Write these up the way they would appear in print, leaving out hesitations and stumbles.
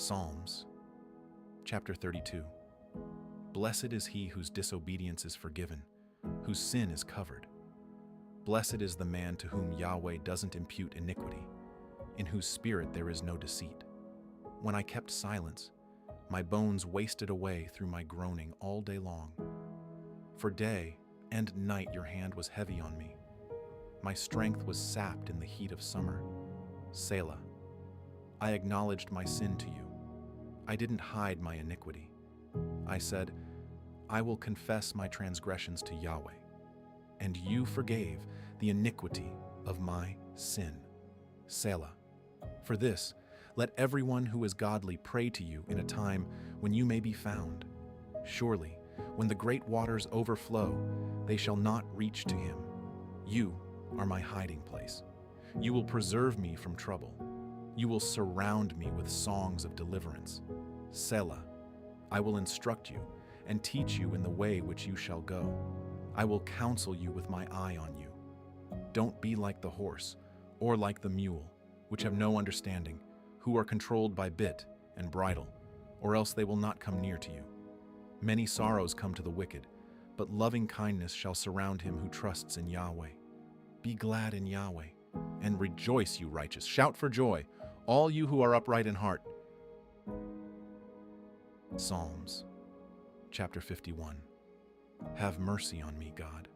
Psalms, chapter 32. Blessed is he whose disobedience is forgiven, whose sin is covered. Blessed is the man to whom Yahweh doesn't impute iniquity, in whose spirit there is no deceit. When I kept silence, my bones wasted away through my groaning all day long. For day and night your hand was heavy on me. My strength was sapped in the heat of summer. Selah. I acknowledged my sin to you. I didn't hide my iniquity. I said, I will confess my transgressions to Yahweh. And you forgave the iniquity of my sin. Selah. For this, let everyone who is godly pray to you in a time when you may be found. Surely, when the great waters overflow, they shall not reach to him. You are my hiding place. You will preserve me from trouble. You will surround me with songs of deliverance. Selah. I will instruct you and teach you in the way which you shall go. I will counsel you with my eye on you. Don't be like the horse or like the mule, which have no understanding, who are controlled by bit and bridle, or else they will not come near to you. Many sorrows come to the wicked, but loving kindness shall surround him who trusts in Yahweh. Be glad in Yahweh, and rejoice, you righteous. Shout for joy, all you who are upright in heart. Psalms, chapter 51. Have mercy on me, God,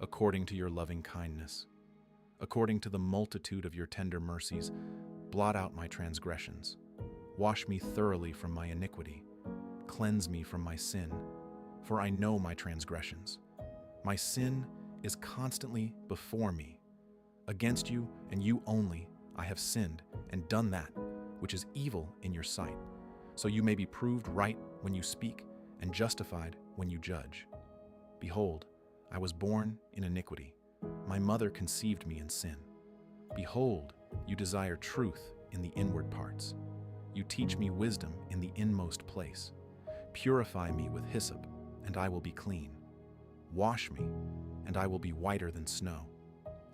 according to your loving kindness. According to the multitude of your tender mercies, blot out my transgressions. Wash me thoroughly from my iniquity. Cleanse me from my sin, for I know my transgressions. My sin is constantly before me. Against you and you only I have sinned and done that which is evil in your sight, so you may be proved right when you speak and justified when you judge. Behold, I was born in iniquity. My mother conceived me in sin. Behold, you desire truth in the inward parts. You teach me wisdom in the inmost place. Purify me with hyssop, and I will be clean. Wash me, and I will be whiter than snow.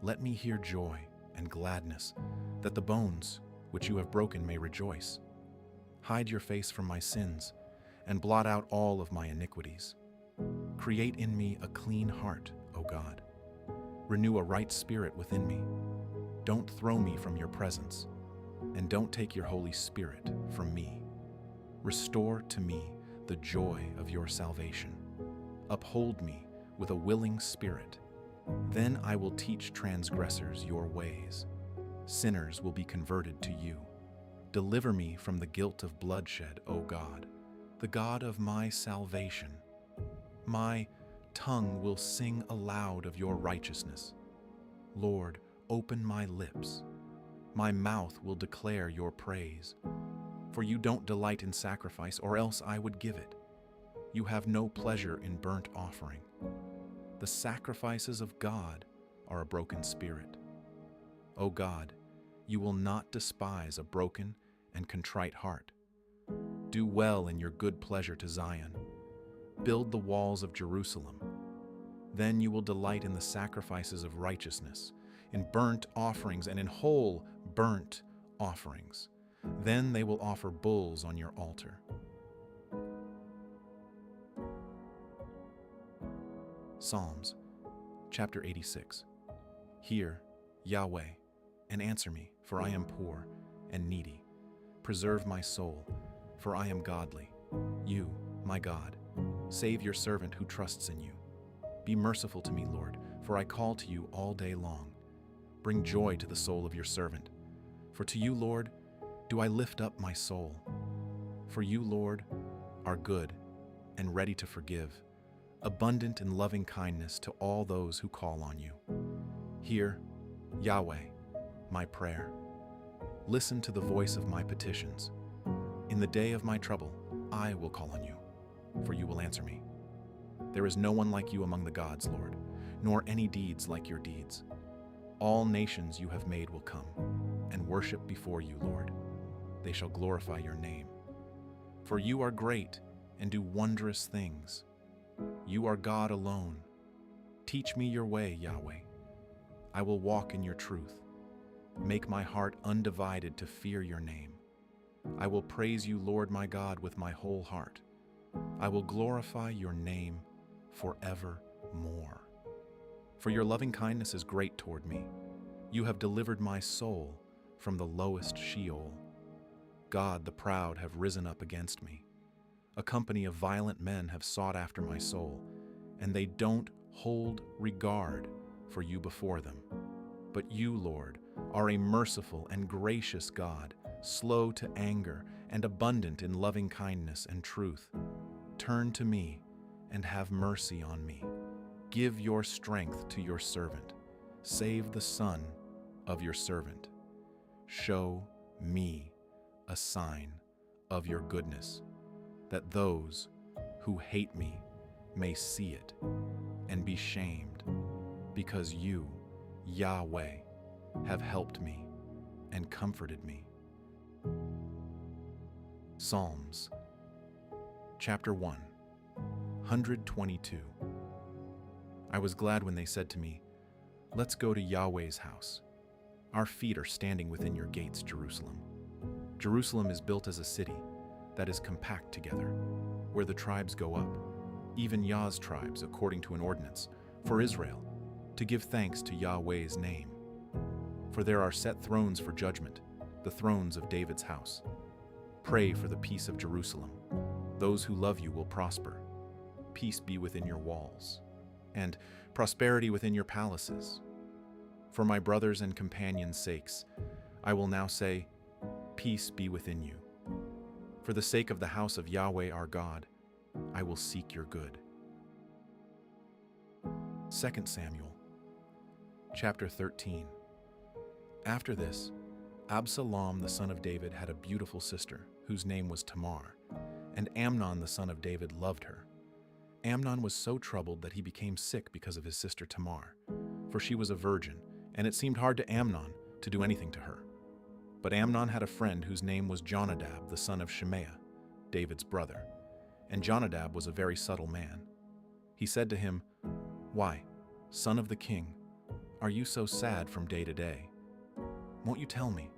Let me hear joy and gladness, that the bones which you have broken may rejoice. Hide your face from my sins, and blot out all of my iniquities. Create in me a clean heart, O God. Renew a right spirit within me. Don't throw me from your presence, and don't take your Holy Spirit from me. Restore to me the joy of your salvation. Uphold me with a willing spirit. Then I will teach transgressors your ways. Sinners will be converted to you. Deliver me from the guilt of bloodshed, O God, the God of my salvation. My tongue will sing aloud of your righteousness. Lord, open my lips. My mouth will declare your praise. For you don't delight in sacrifice, or else I would give it. You have no pleasure in burnt offering. The sacrifices of God are a broken spirit. O God, you will not despise a broken and contrite heart. Do well in your good pleasure to Zion. Build the walls of Jerusalem. Then you will delight in the sacrifices of righteousness, in burnt offerings and in whole burnt offerings. Then they will offer bulls on your altar. Psalms, chapter 86. Hear, Yahweh, and answer me, for I am poor and needy. Preserve my soul, for I am godly. You, my God, save your servant who trusts in you. Be merciful to me, Lord, for I call to you all day long. Bring joy to the soul of your servant. For to you, Lord, do I lift up my soul. For you, Lord, are good and ready to forgive, abundant in loving kindness to all those who call on you. Hear, Yahweh, my prayer. Listen to the voice of my petitions. In the day of my trouble, I will call on you, for you will answer me. There is no one like you among the gods, Lord, nor any deeds like your deeds. All nations you have made will come and worship before you, Lord. They shall glorify your name. For you are great and do wondrous things. You are God alone. Teach me your way, Yahweh. I will walk in your truth. Make my heart undivided to fear your name. I will praise you, Lord my God, with my whole heart. I will glorify your name forevermore. For your loving kindness is great toward me. You have delivered my soul from the lowest Sheol. God, the proud have risen up against me. A company of violent men have sought after my soul, and they don't hold regard for you before them. But you, Lord, are a merciful and gracious God, slow to anger and abundant in loving kindness and truth. Turn to me and have mercy on me. Give your strength to your servant. Save the son of your servant. Show me a sign of your goodness, that those who hate me may see it and be shamed, because you, Yahweh, have helped me and comforted me. Psalms, chapter 1, 122. I was glad when they said to me, "Let's go to Yahweh's house." Our feet are standing within your gates, Jerusalem. Jerusalem is built as a city that is compact together, where the tribes go up, even Yah's tribes according to an ordinance, for Israel, to give thanks to Yahweh's name. For there are set thrones for judgment, the thrones of David's house. Pray for the peace of Jerusalem. Those who love you will prosper. Peace be within your walls, and prosperity within your palaces. For my brothers and companions' sakes, I will now say, peace be within you. For the sake of the house of Yahweh our God, I will seek your good. 2 Samuel, chapter 13. After this, Absalom the son of David had a beautiful sister, whose name was Tamar, and Amnon the son of David loved her. Amnon was so troubled that he became sick because of his sister Tamar, for she was a virgin, and it seemed hard to Amnon to do anything to her. But Amnon had a friend whose name was Jonadab the son of Shimea, David's brother, and Jonadab was a very subtle man. He said to him, "Why, son of the king, are you so sad from day to day? Won't you tell me?"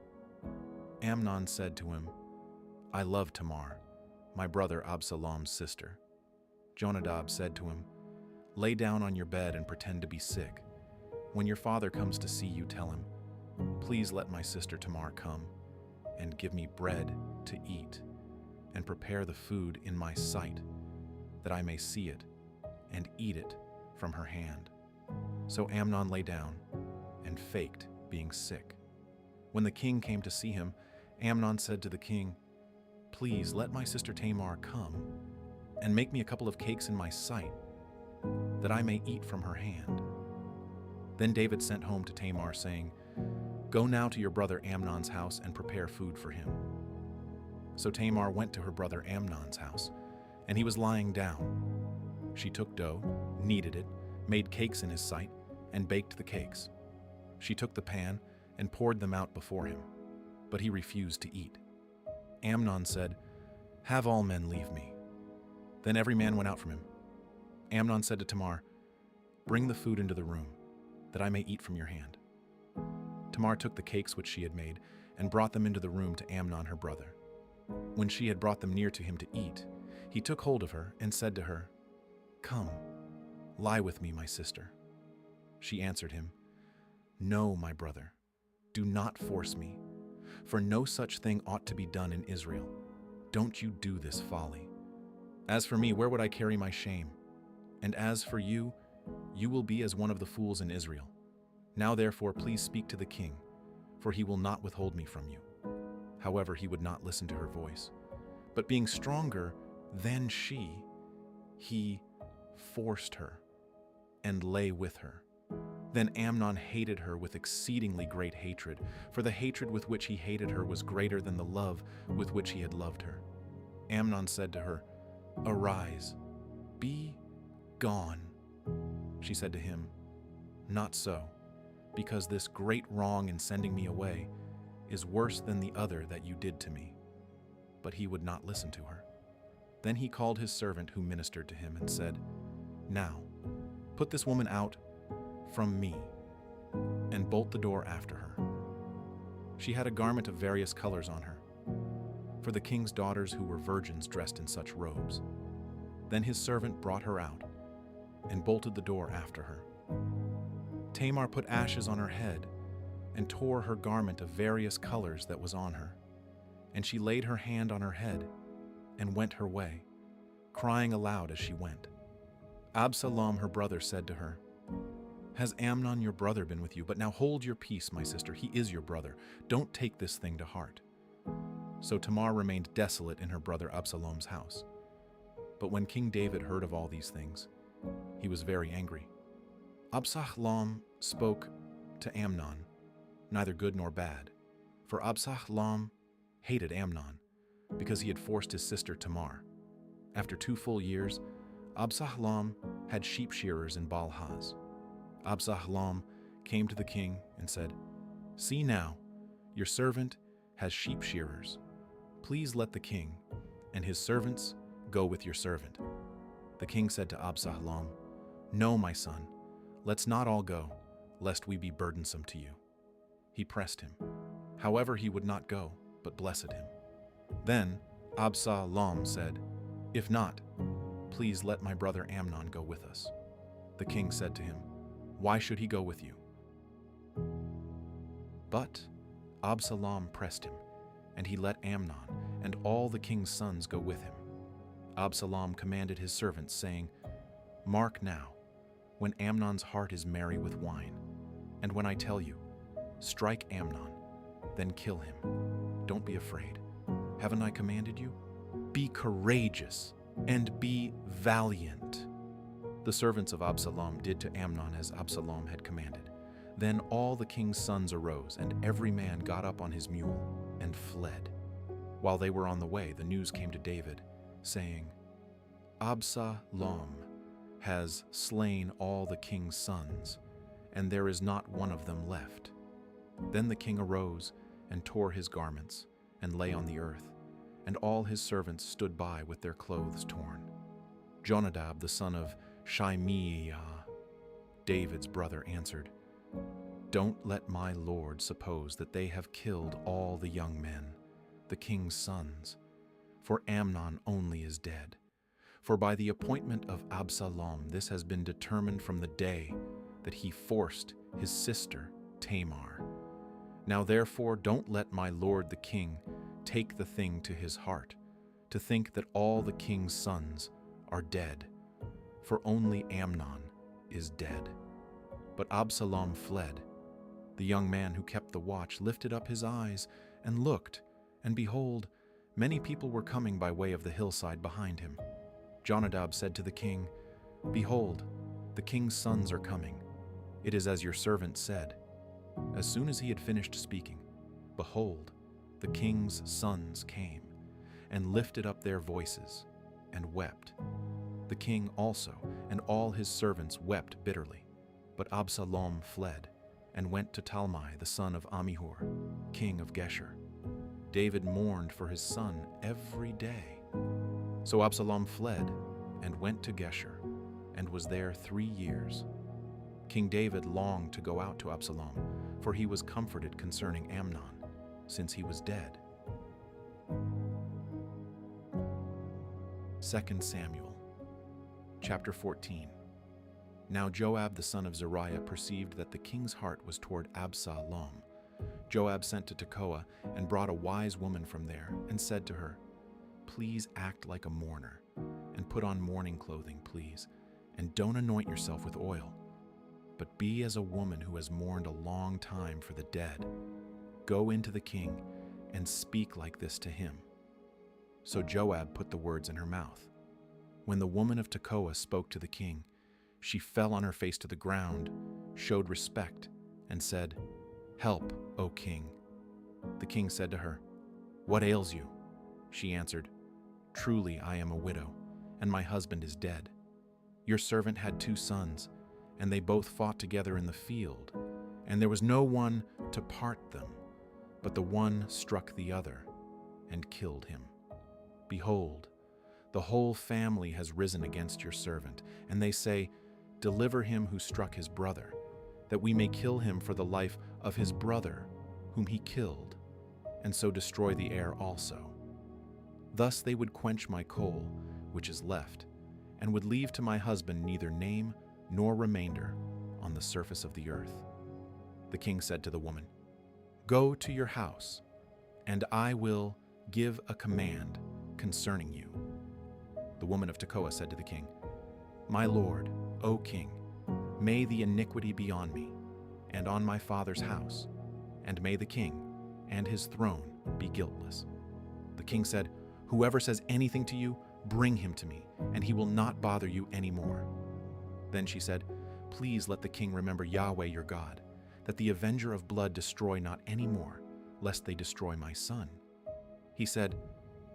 Amnon said to him, "I love Tamar, my brother Absalom's sister." Jonadab said to him, "Lay down on your bed and pretend to be sick. When your father comes to see you, tell him, 'Please let my sister Tamar come and give me bread to eat, and prepare the food in my sight, that I may see it and eat it from her hand.'" So Amnon lay down and faked being sick. When the king came to see him, Amnon said to the king, "Please let my sister Tamar come and make me a couple of cakes in my sight, that I may eat from her hand." Then David sent home to Tamar, saying, "Go now to your brother Amnon's house and prepare food for him." So Tamar went to her brother Amnon's house, and he was lying down. She took dough, kneaded it, made cakes in his sight, and baked the cakes. She took the pan and poured them out before him, but he refused to eat. Amnon said, "Have all men leave me." Then every man went out from him. Amnon said to Tamar, "Bring the food into the room, that I may eat from your hand." Tamar took the cakes which she had made and brought them into the room to Amnon her brother. When she had brought them near to him to eat, he took hold of her and said to her, "Come, lie with me, my sister." She answered him, "No, my brother, do not force me, for no such thing ought to be done in Israel. Don't you do this folly. As for me, where would I carry my shame? And as for you, you will be as one of the fools in Israel. Now therefore please speak to the king, for he will not withhold me from you." However, he would not listen to her voice. But being stronger than she, he forced her and lay with her. Then Amnon hated her with exceedingly great hatred, for the hatred with which he hated her was greater than the love with which he had loved her. Amnon said to her, "Arise, be gone." She said to him, "Not so, because this great wrong in sending me away is worse than the other that you did to me." But he would not listen to her. Then he called his servant who ministered to him and said, "Now, put this woman out from me, and bolt the door after her." She had a garment of various colors on her. for the king's daughters who were virgins dressed in such robes. Then his servant brought her out and bolted the door after her. Tamar put ashes on her head and tore her garment of various colors that was on her. And she laid her hand on her head and went her way, crying aloud as she went. Absalom, her brother, said to her, "Has Amnon your brother been with you? But now hold your peace, my sister. He is your brother. Don't take this thing to heart." So Tamar remained desolate in her brother Absalom's house. But when King David heard of all these things, he was very angry. Absalom spoke to Amnon, neither good nor bad, for Absalom hated Amnon, because he had forced his sister Tamar. After 2 full years, Absalom had sheep shearers in Baal-haz. Absalom came to the king and said, "See now, your servant has sheep shearers. Please let the king and his servants go with your servant." The king said to Absalom, "No, my son, let's not all go, lest we be burdensome to you." He pressed him. However, he would not go, but blessed him. Then Absalom said, "If not, please let my brother Amnon go with us." The king said to him, "Why should he go with you?" But Absalom pressed him, and he let Amnon and all the king's sons go with him. Absalom commanded his servants, saying, "Mark now, when Amnon's heart is merry with wine, and when I tell you, strike Amnon, then kill him. Don't be afraid. Haven't I commanded you? Be courageous and be valiant." The servants of Absalom did to Amnon as Absalom had commanded. Then all the king's sons arose, and every man got up on his mule and fled. While they were on the way, the news came to David, saying, "Absalom has slain all the king's sons, and there is not one of them left." Then the king arose and tore his garments and lay on the earth, and all his servants stood by with their clothes torn. Jonadab, the son of Shimeiah, David's brother, answered, "Don't let my lord suppose that they have killed all the young men, the king's sons, for Amnon only is dead. For by the appointment of Absalom this has been determined from the day that he forced his sister Tamar. Now therefore don't let my lord the king take the thing to his heart, to think that all the king's sons are dead, for only Amnon is dead." But Absalom fled. The young man who kept the watch lifted up his eyes and looked, and behold, many people were coming by way of the hillside behind him. Jonadab said to the king, "Behold, the king's sons are coming. It is as your servant said." As soon as he had finished speaking, behold, the king's sons came, and lifted up their voices, and wept. The king also and all his servants wept bitterly. But Absalom fled, and went to Talmai the son of Ammihur, king of Geshur. David mourned for his son every day. So Absalom fled, and went to Geshur, and was there 3 years. King David longed to go out to Absalom, for he was comforted concerning Amnon, since he was dead. 2 Samuel, chapter 14. Now Joab the son of Zeruiah perceived that the king's heart was toward Absalom. Joab sent to Tekoa and brought a wise woman from there, and said to her, "Please act like a mourner, and put on mourning clothing, please, and don't anoint yourself with oil. But be as a woman who has mourned a long time for the dead. Go into the king and speak like this to him." So Joab put the words in her mouth. When the woman of Tekoa spoke to the king, she fell on her face to the ground, showed respect, and said, "Help, O king." The king said to her, "What ails you?" She answered, "Truly I am a widow, and my husband is dead. Your servant had 2 sons, and they both fought together in the field, and there was no one to part them, but the one struck the other and killed him. Behold, the whole family has risen against your servant, and they say, 'Deliver him who struck his brother, that we may kill him for the life of his brother, whom he killed, and so destroy the heir also.' Thus they would quench my coal, which is left, and would leave to my husband neither name nor remainder on the surface of the earth." The king said to the woman, "Go to your house, and I will give a command concerning you." The woman of Tekoa said to the king, "My lord, O king, may the iniquity be on me and on my father's house, and may the king and his throne be guiltless." The king said, "Whoever says anything to you, bring him to me, and he will not bother you any more." Then she said, "Please let the king remember Yahweh your God, that the avenger of blood destroy not any more, lest they destroy my son." He said,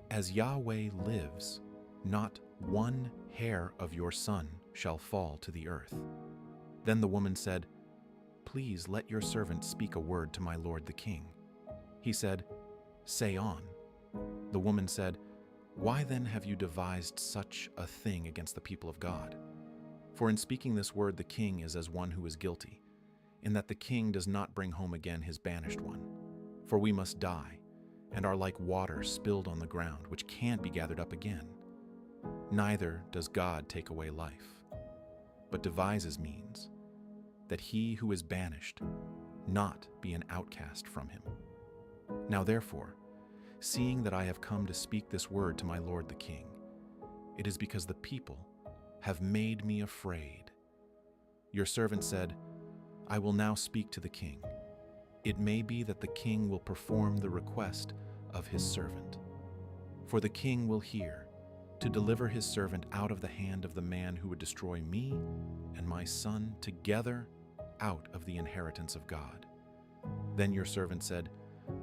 "As Yahweh lives, not one hair of your son shall fall to the earth." Then the woman said, "Please let your servant speak a word to my lord the king." He said, "Say on." The woman said, "Why then have you devised such a thing against the people of God? For in speaking this word the king is as one who is guilty, in that the king does not bring home again his banished one. For we must die, and are like water spilled on the ground, which can't be gathered up again. Neither does God take away life, but devises means that he who is banished not be an outcast from him. Now therefore, seeing that I have come to speak this word to my lord the king, it is because the people have made me afraid. Your servant said, I will now speak to the king. It may be that the king will perform the request of his servant. For the king will hear, to deliver his servant out of the hand of the man who would destroy me and my son together out of the inheritance of God. Then your servant said,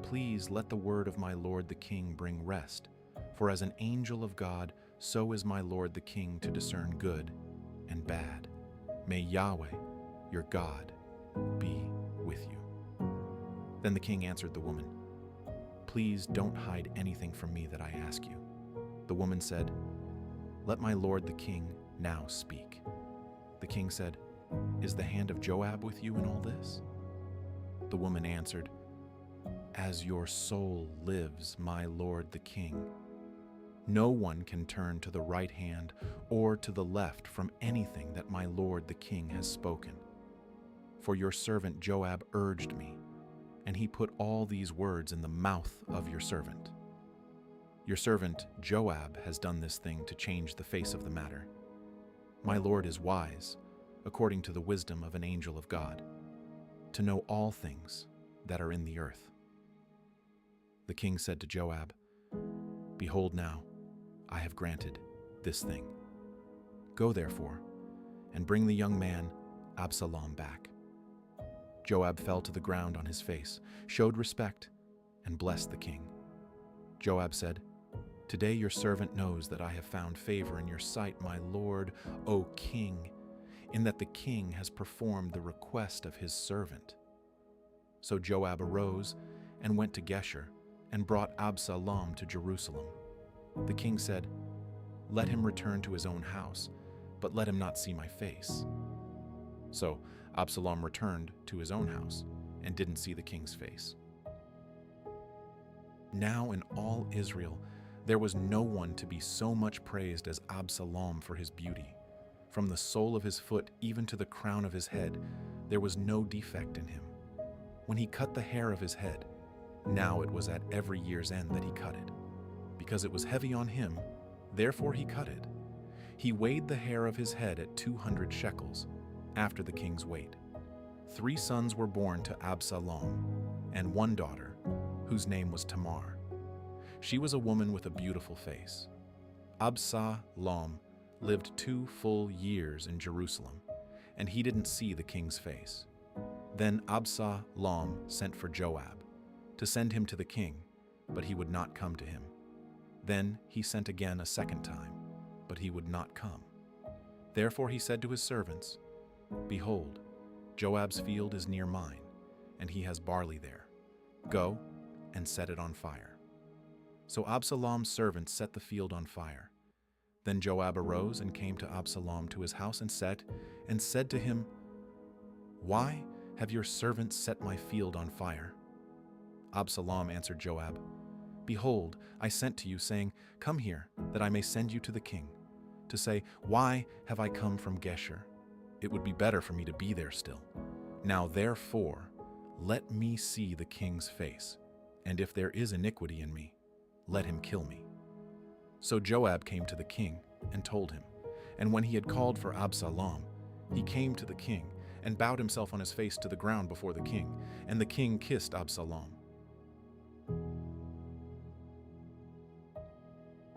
Please let the word of my lord the king bring rest, for as an angel of God, so is my lord the king to discern good and bad. May Yahweh, your God, be with you. Then the king answered the woman, Please don't hide anything from me that I ask you. The woman said, Let my lord the king now speak. The king said, Is the hand of Joab with you in all this? The woman answered, As your soul lives, my lord the king, no one can turn to the right hand or to the left from anything that my lord the king has spoken. For your servant Joab urged me, and he put all these words in the mouth of your servant. Your servant Joab has done this thing to change the face of the matter. My lord is wise, according to the wisdom of an angel of God, to know all things that are in the earth. The king said to Joab, Behold now, I have granted this thing. Go therefore, and bring the young man Absalom back. Joab fell to the ground on his face, showed respect, and blessed the king. Joab said, Today your servant knows that I have found favor in your sight, my lord, O king, in that the king has performed the request of his servant. So Joab arose and went to Geshur, and brought Absalom to Jerusalem. The king said, Let him return to his own house, but let him not see my face. So Absalom returned to his own house and didn't see the king's face. Now in all Israel there was no one to be so much praised as Absalom for his beauty. From the sole of his foot even to the crown of his head, there was no defect in him. When he cut the hair of his head, now it was at every year's end that he cut it. Because it was heavy on him, therefore he cut it. He weighed the hair of his head at 200 shekels, after the king's weight. 3 sons were born to Absalom, and 1 daughter, whose name was Tamar. She was a woman with a beautiful face. Absalom lived 2 full years in Jerusalem, and he didn't see the king's face. Then Absalom sent for Joab, to send him to the king, but he would not come to him. Then he sent again a second time, but he would not come. Therefore he said to his servants, Behold, Joab's field is near mine, and he has barley there. Go and set it on fire. So Absalom's servants set the field on fire. Then Joab arose and came to Absalom to his house and said to him, Why have your servants set my field on fire? Absalom answered Joab, Behold, I sent to you, saying, Come here, that I may send you to the king, to say, Why have I come from Geshur? It would be better for me to be there still. Now therefore, let me see the king's face, and if there is iniquity in me, let him kill me. So Joab came to the king and told him. And when he had called for Absalom, he came to the king and bowed himself on his face to the ground before the king, and the king kissed Absalom.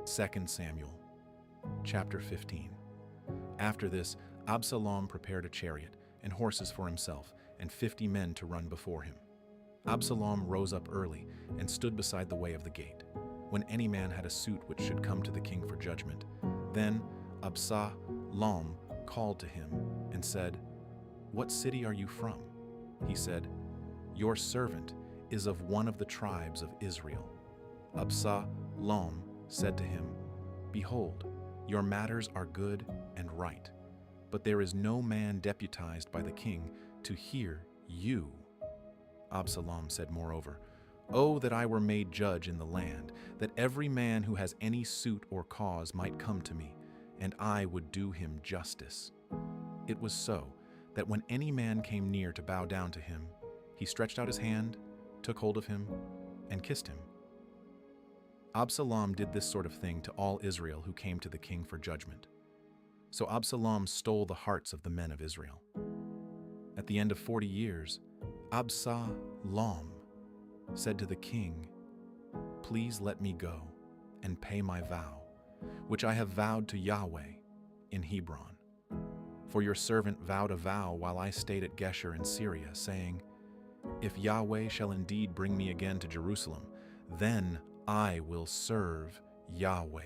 2 Samuel, chapter 15. After this, Absalom prepared a chariot and horses for himself, and 50 men to run before him. Absalom rose up early and stood beside the way of the gate, when any man had a suit which should come to the king for judgment. Then Absalom called to him and said, What city are you from? He said, Your servant is of one of the tribes of Israel. Absalom said to him, Behold, your matters are good and right, but there is no man deputized by the king to hear you. Absalom said moreover, Oh, that I were made judge in the land, that every man who has any suit or cause might come to me, and I would do him justice. It was so, that when any man came near to bow down to him, he stretched out his hand, took hold of him, and kissed him. Absalom did this sort of thing to all Israel who came to the king for judgment. So Absalom stole the hearts of the men of Israel. At the end of 40 years, Absalom said to the king, Please let me go and pay my vow, which I have vowed to Yahweh in Hebron. For your servant vowed a vow while I stayed at Geshur in Syria, saying, If Yahweh shall indeed bring me again to Jerusalem, then I will serve Yahweh.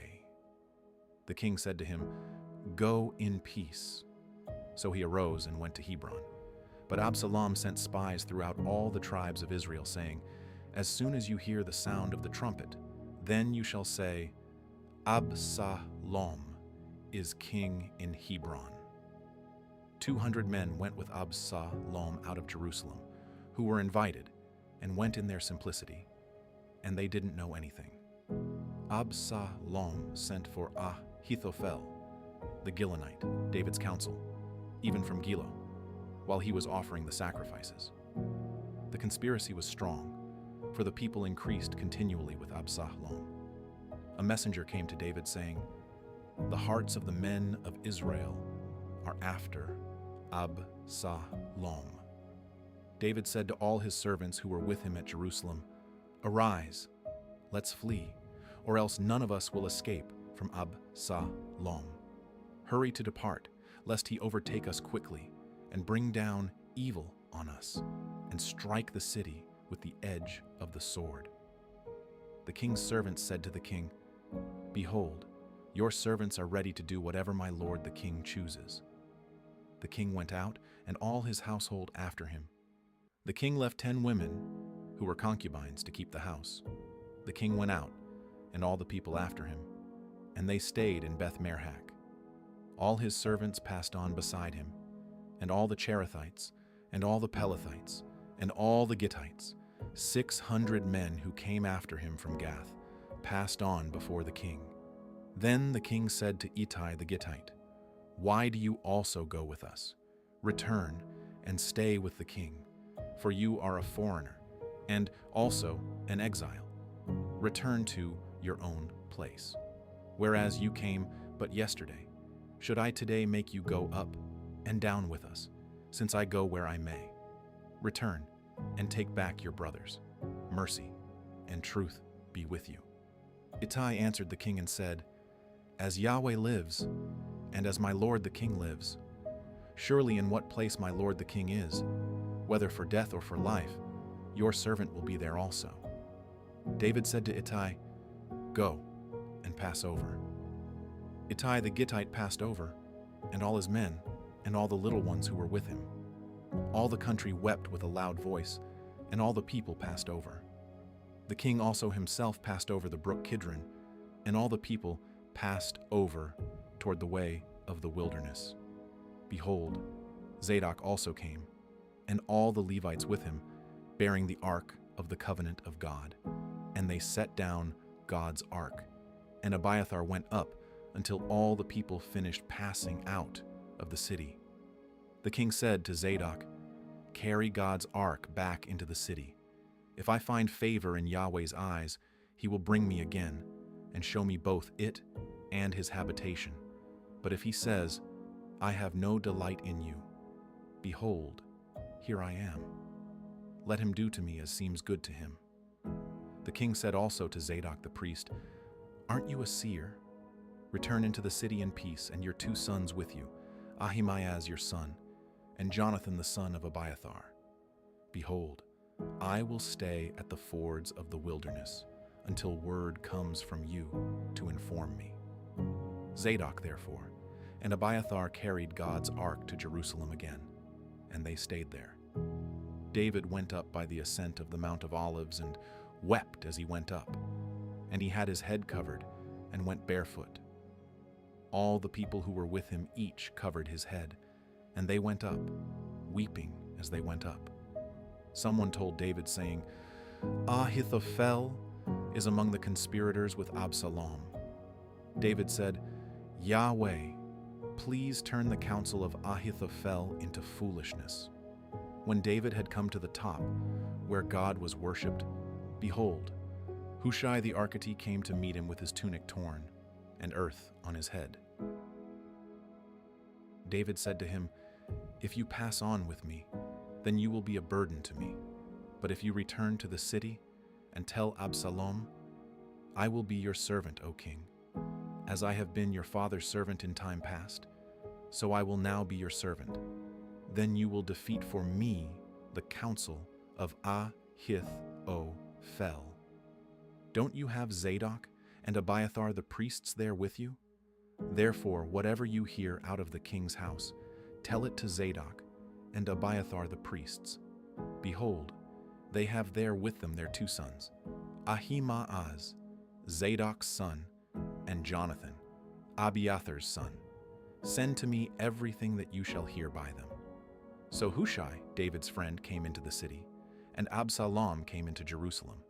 The king said to him, Go in peace. So he arose and went to Hebron. But Absalom sent spies throughout all the tribes of Israel, saying, As soon as you hear the sound of the trumpet, then you shall say, Absalom is king in Hebron. 200 men went with Absalom out of Jerusalem, who were invited, and went in their simplicity, and they didn't know anything. Absalom sent for Ahithophel, the Gilonite, David's counsel, even from Gilo, while he was offering the sacrifices. The conspiracy was strong, for the people increased continually with Absalom. A messenger came to David saying, The hearts of the men of Israel are after Absalom. David said to all his servants who were with him at Jerusalem, Arise, let's flee, or else none of us will escape from Absalom. Hurry to depart, lest he overtake us quickly and bring down evil on us and strike the city with the edge of the sword. The king's servants said to the king, Behold, your servants are ready to do whatever my lord the king chooses. The king went out, and all his household after him. The king left 10 women who were concubines to keep the house. The king went out, and all the people after him, and they stayed in Beth-Merhak. All his servants passed on beside him, and all the Cherethites, and all the Pelethites, and all the Gittites, 600 men who came after him from Gath, passed on before the king. Then the king said to Ittai the Gittite, Why do you also go with us? Return and stay with the king, for you are a foreigner, and also an exile. Return to your own place. Whereas you came but yesterday, should I today make you go up and down with us, since I go where I may? Return and take back your brothers. Mercy and truth be with you. Ittai answered the king and said, As Yahweh lives, and as my lord the king lives, surely in what place my lord the king is, whether for death or for life, your servant will be there also. David said to Ittai, Go and pass over. Ittai the Gittite passed over, and all his men, and all the little ones who were with him. All the country wept with a loud voice, and all the people passed over. The king also himself passed over the brook Kidron, and all the people passed over toward the way of the wilderness. Behold, Zadok also came, and all the Levites with him, bearing the ark of the covenant of God. and they set down God's ark. And Abiathar went up until all the people finished passing out of the city. The king said to Zadok, "Carry God's ark back into the city. If I find favor in Yahweh's eyes, he will bring me again and show me both it and his habitation. But if he says, 'I have no delight in you,' behold, here I am. Let him do to me as seems good to him." The king said also to Zadok the priest, "Aren't you a seer? Return into the city in peace, and your 2 sons with you, Ahimaaz your son, and Jonathan the son of Abiathar. Behold, I will stay at the fords of the wilderness until word comes from you to inform me." Zadok, therefore, and Abiathar carried God's ark to Jerusalem again, and they stayed there. David went up by the ascent of the Mount of Olives and wept as he went up, and he had his head covered and went barefoot. All the people who were with him each covered his head, and they went up, weeping as they went up. Someone told David, saying, "Ahithophel is among the conspirators with Absalom." David said, "Yahweh, please turn the counsel of Ahithophel into foolishness." When David had come to the top, where God was worshipped, behold, Hushai the Archite came to meet him with his tunic torn, and earth on his head. David said to him, "If you pass on with me, then you will be a burden to me. But if you return to the city and tell Absalom, I will be your servant, O king. As I have been your father's servant in time past, so I will now be your servant. Then you will defeat for me the counsel of Ahithophel. Don't you have Zadok and Abiathar the priests there with you? Therefore, whatever you hear out of the king's house, tell it to Zadok and Abiathar the priests. Behold, they have there with them their 2 sons, Ahimaaz, Zadok's son, and Jonathan, Abiathar's son. Send to me everything that you shall hear by them." So Hushai, David's friend, came into the city, and Absalom came into Jerusalem.